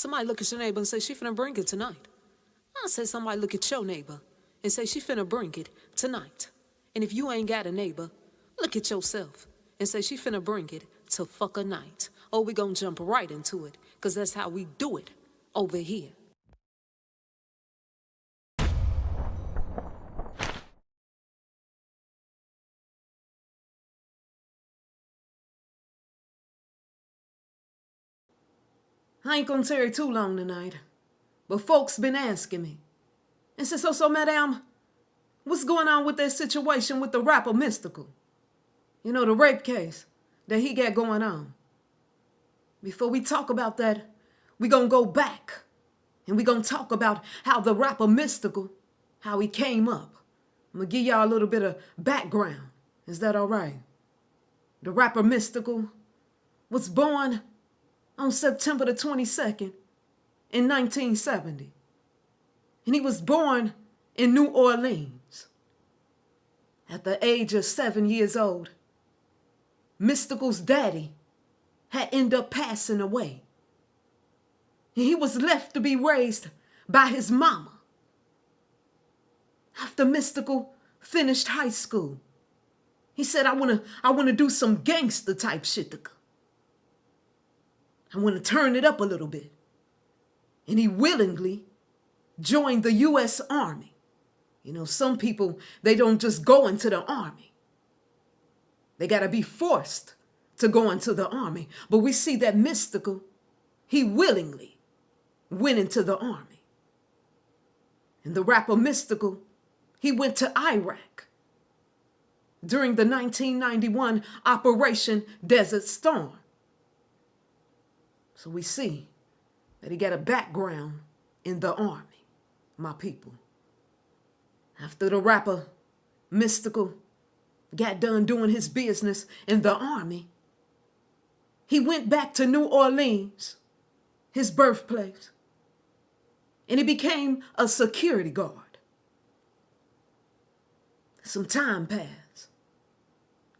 Somebody look at your neighbor and say, she finna bring it tonight. I say somebody look at your neighbor and say, she finna bring it tonight. And if you ain't got a neighbor, look at yourself and say, she finna bring it to fuck a night. Oh, we gonna jump right into it, because that's how we do it over here. I ain't gonna tarry too long tonight, but folks been asking me. And said, SoMadam, what's going on with that situation with the rapper Mystikal? You know, the rape case that he got going on. Before we talk about that, we gonna go back and we gonna talk about how the rapper Mystikal, how he came up. I'm gonna give y'all a little bit of background. Is that all right? The rapper Mystikal was born on September the 22nd in 1970. And he was born in New Orleans. At the age of 7 years old, Mystikal's daddy had ended up passing away. And he was left to be raised by his mama. After Mystikal finished high school, he said, I wanna do some gangster type shit. I want to turn it up a little bit. And he willingly joined the U.S. Army. You know, some people, they don't just go into the Army. They got to be forced to go into the Army. But we see that Mystikal, he willingly went into the Army. And the rapper Mystikal, he went to Iraq during the 1991 Operation Desert Storm. So we see that he got a background in the Army, my people. After the rapper Mystikal got done doing his business in the Army, he went back to New Orleans, his birthplace, and he became a security guard. Some time passed.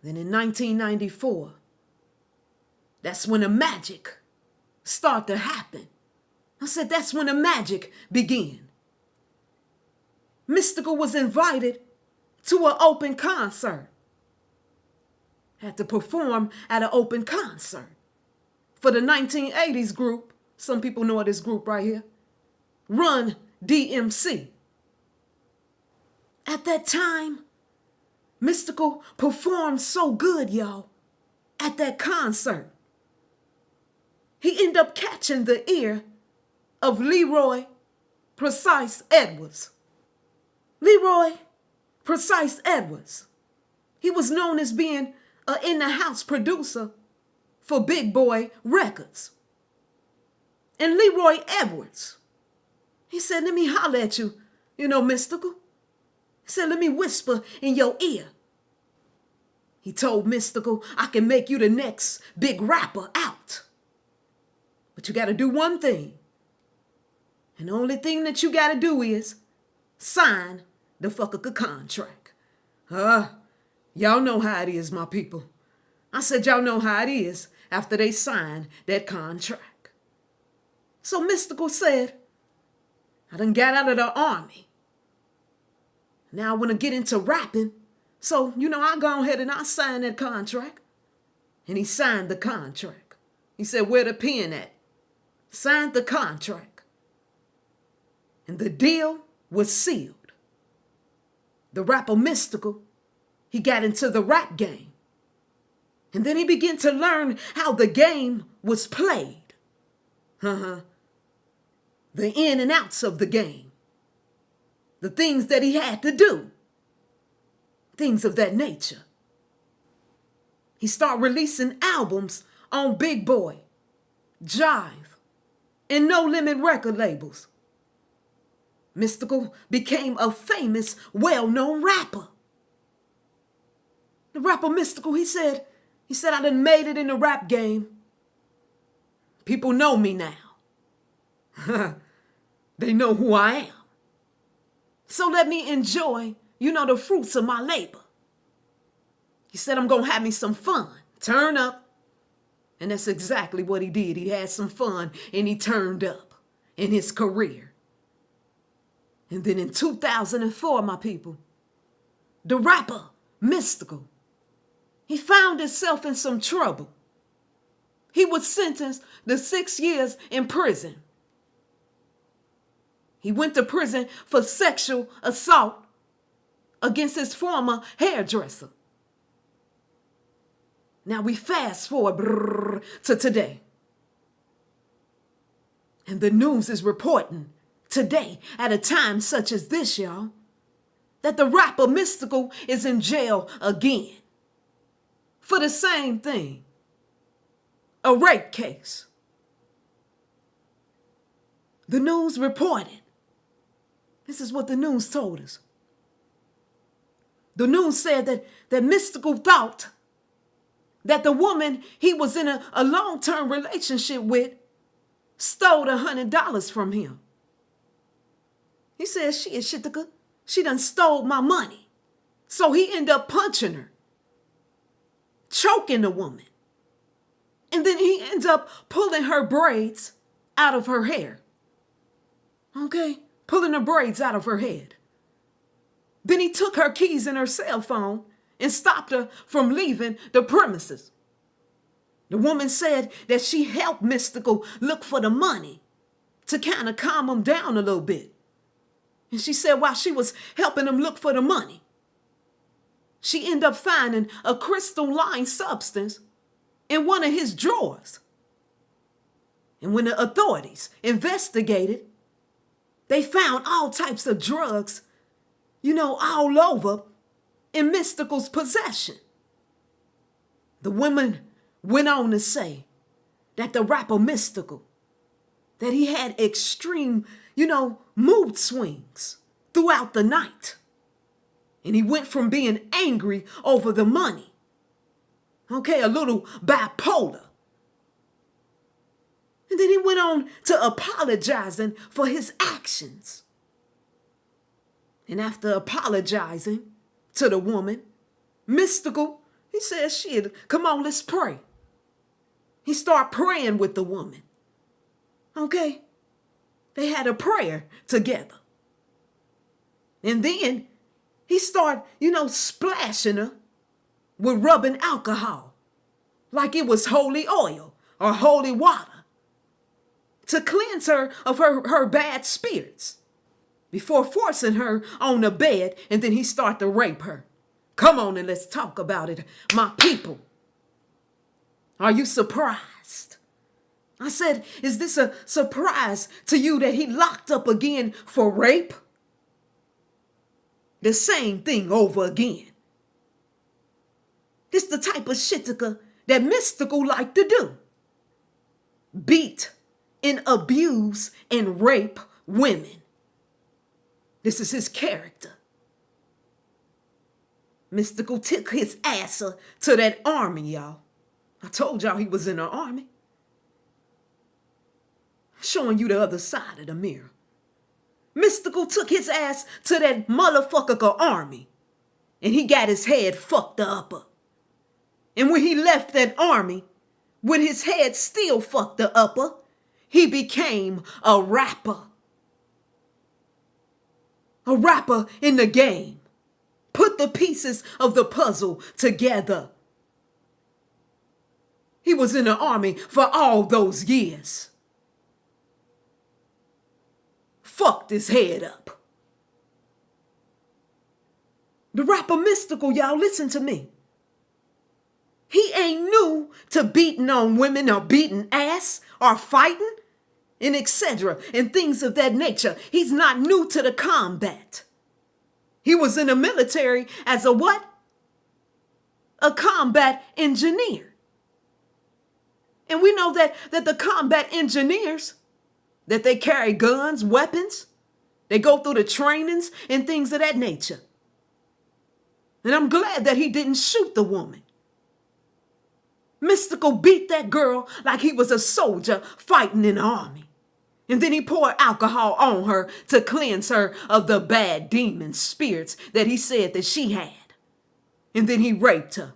Then in 1994, that's when the magic start to happen. I said, that's when the magic began. Mystikal was invited to an open concert. Had to perform at an open concert for the 1980s group. Some people know this group right here. Run DMC. At that time, Mystikal performed so good, y'all, at that concert. He ended up catching the ear of Leroy Precise Edwards. Leroy Precise Edwards. He was known as being an in-the-house producer for Big Boy Records. And Leroy Edwards, he said, let me holler at you, Mystikal. He said, let me whisper in your ear. He told Mystikal, I can make you the next big rapper out. But you got to do one thing. And the only thing that you got to do is sign the fucker contract. Y'all know how it is, my people. I said y'all know how it is after they sign that contract. So Mystikal said, I done got out of the Army. Now I want to get into rapping. So, I go ahead and I sign that contract. And he signed the contract. He said, where the pen at? Signed the contract. And the deal was sealed. The rapper Mystikal, he got into the rap game. And then he began to learn how the game was played. The in and outs of the game. The things that he had to do. Things of that nature. He started releasing albums on Big Boy, Jive, and No Limit record labels. Mystikal became a famous, well-known rapper. The rapper Mystikal, he said, I done made it in the rap game. People know me now. They know who I am. So let me enjoy, the fruits of my labor. He said, I'm going to have me some fun. Turn up. And that's exactly what he did. He had some fun and he turned up. in his career. And then in 2004, my people, the rapper Mystikal, he found himself in some trouble. He was sentenced to 6 years in prison. He went to prison for sexual assault against his former hairdresser. Now we fast forward to today. And the news is reporting today, at a time such as this, y'all, that the rapper Mystikal is in jail again for the same thing, a rape case. The news reported. This is what the news told us. The news said that Mystikal thought that the woman he was in a long-term relationship with stole $100 from him. He said, she done stole my money. So he ended up punching her, choking the woman. And then he ends up pulling her braids out of her hair. Okay? Pulling the braids out of her head. Then he took her keys and her cell phone and stopped her from leaving the premises. The woman said that she helped Mystikal look for the money to kind of calm him down a little bit. And she said while she was helping him look for the money, she ended up finding a crystalline substance in one of his drawers. And when the authorities investigated, they found all types of drugs, all over in Mystikal's possession. The woman went on to say that the rapper Mystikal, that he had extreme, mood swings throughout the night. And he went from being angry over the money, a little bipolar. And then he went on to apologizing for his actions. And after apologizing to the woman, Mystikal, he said, shit, come on, let's pray. He started praying with the woman. Okay? They had a prayer together. And then he started, splashing her with rubbing alcohol like it was holy oil or holy water to cleanse her of her bad spirits before forcing her on the bed, and then he started to rape her. Come on and let's talk about it, my people. Are you surprised? I said, is this a surprise to you that he locked up again for rape? The same thing over again. This the type of shit that Mystikal like to do. Beat and abuse and rape women. This is his character. Mystikal took his ass to that army, y'all. I told y'all he was in the army. Showing you the other side of the mirror. Mystikal took his ass to that motherfucker army. And he got his head fucked up. And when he left that army, with his head still fucked up, he became a rapper. A rapper in the game. Put the pieces of the puzzle together. He was in the army for all those years. Fucked his head up. The rapper Mystikal, y'all, listen to me. He ain't new to beating on women or beating ass or fighting and etc. and things of that nature. He's not new to the combat. He was in the military as a what? A combat engineer. And we know that the combat engineers, that they carry guns, weapons. They go through the trainings and things of that nature. And I'm glad that he didn't shoot the woman. Mystikal beat that girl like he was a soldier fighting in the army. And then he poured alcohol on her to cleanse her of the bad demon spirits that he said that she had. And then he raped her.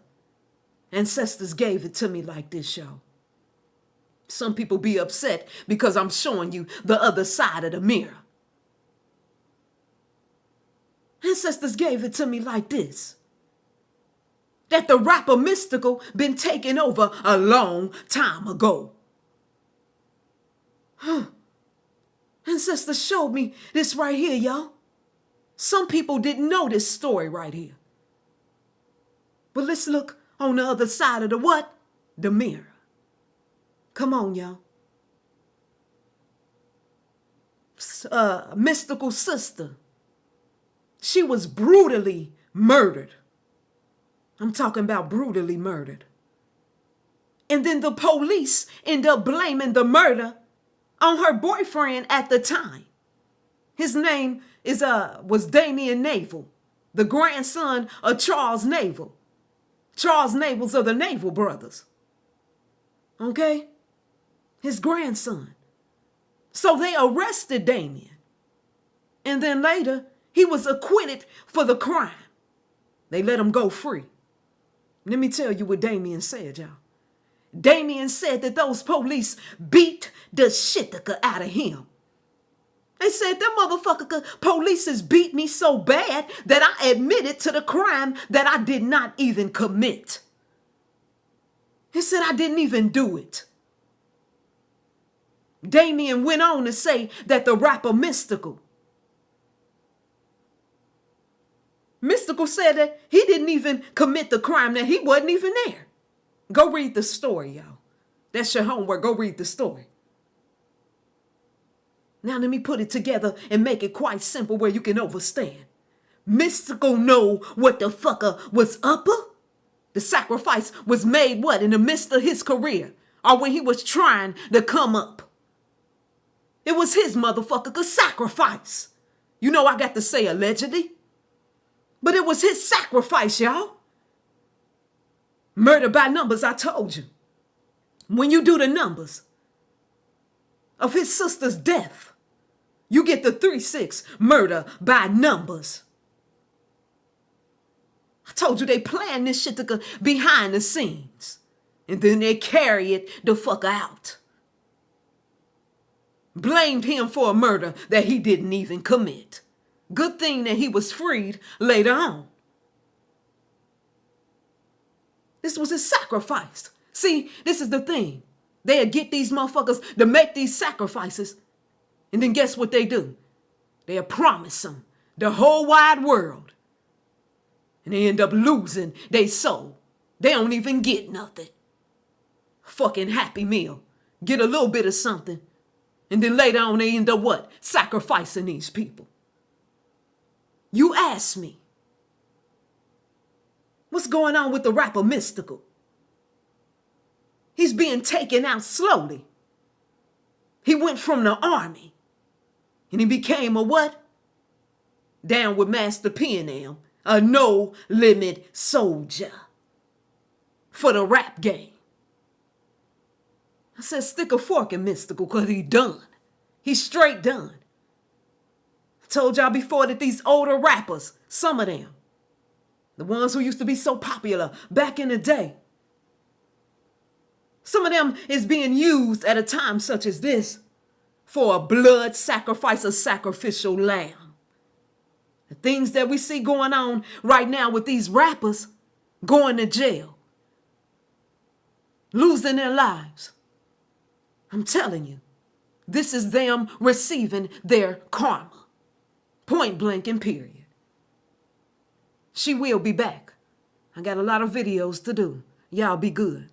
Ancestors gave it to me like this, y'all. Some people be upset because I'm showing you the other side of the mirror. Ancestors gave it to me like this. That the rapper Mystikal been taken over a long time ago. Ancestors showed me this right here, y'all. Some people didn't know this story right here. But let's look on the other side of the what? The mirror. Come on, y'all. Mystikal sister. She was brutally murdered. I'm talking about brutally murdered. And then the police end up blaming the murder on her boyfriend at the time. His name was Damian Naval, the grandson of Charles Naval. Charles Naval's of the Naval brothers. Okay? His grandson. So they arrested Damian. And then later, he was acquitted for the crime. They let him go free. Let me tell you what Damian said, y'all. Damian said that those police beat the shit out of him. They said them motherfucker police beat me so bad that I admitted to the crime that I did not even commit. He said I didn't even do it. Damian went on to say that the rapper Mystikal said that he didn't even commit the crime, that he wasn't even there. Go read the story, y'all. That's your homework. Go read the story. Now let me put it together and make it quite simple where you can understand. Mystikal know what the fucker was up. The sacrifice was made what? In the midst of his career, or when he was trying to come up. It was his motherfucker sacrifice. You know I got to say allegedly. But it was his sacrifice, y'all. Murder by numbers, I told you. When you do the numbers of his sister's death, you get the 3-6 murder by numbers. I told you they planned this shit to go behind the scenes. And then they carry it the fuck out. Blamed him for a murder that he didn't even commit. Good thing that he was freed later on. This was his sacrifice. See, this is the thing. They'll get these motherfuckers to make these sacrifices. And then guess what they do? They'll promise them the whole wide world. And they end up losing their soul. They don't even get nothing. Fucking Happy Meal. Get a little bit of something. And then later on they end up what? Sacrificing these people. You ask me, what's going on with the rapper Mystikal? He's being taken out slowly. He went from the army and he became a what? Down with Master P and them, a no-limit soldier for the rap game. I said stick a fork in Mystikal because he's done. He's straight done. I told y'all before that these older rappers, some of them, the ones who used to be so popular back in the day, some of them is being used at a time such as this for a blood sacrifice, a sacrificial lamb. The things that we see going on right now with these rappers going to jail, losing their lives. I'm telling you, this is them receiving their karma. Point blank and period. She will be back. I got a lot of videos to do. Y'all be good.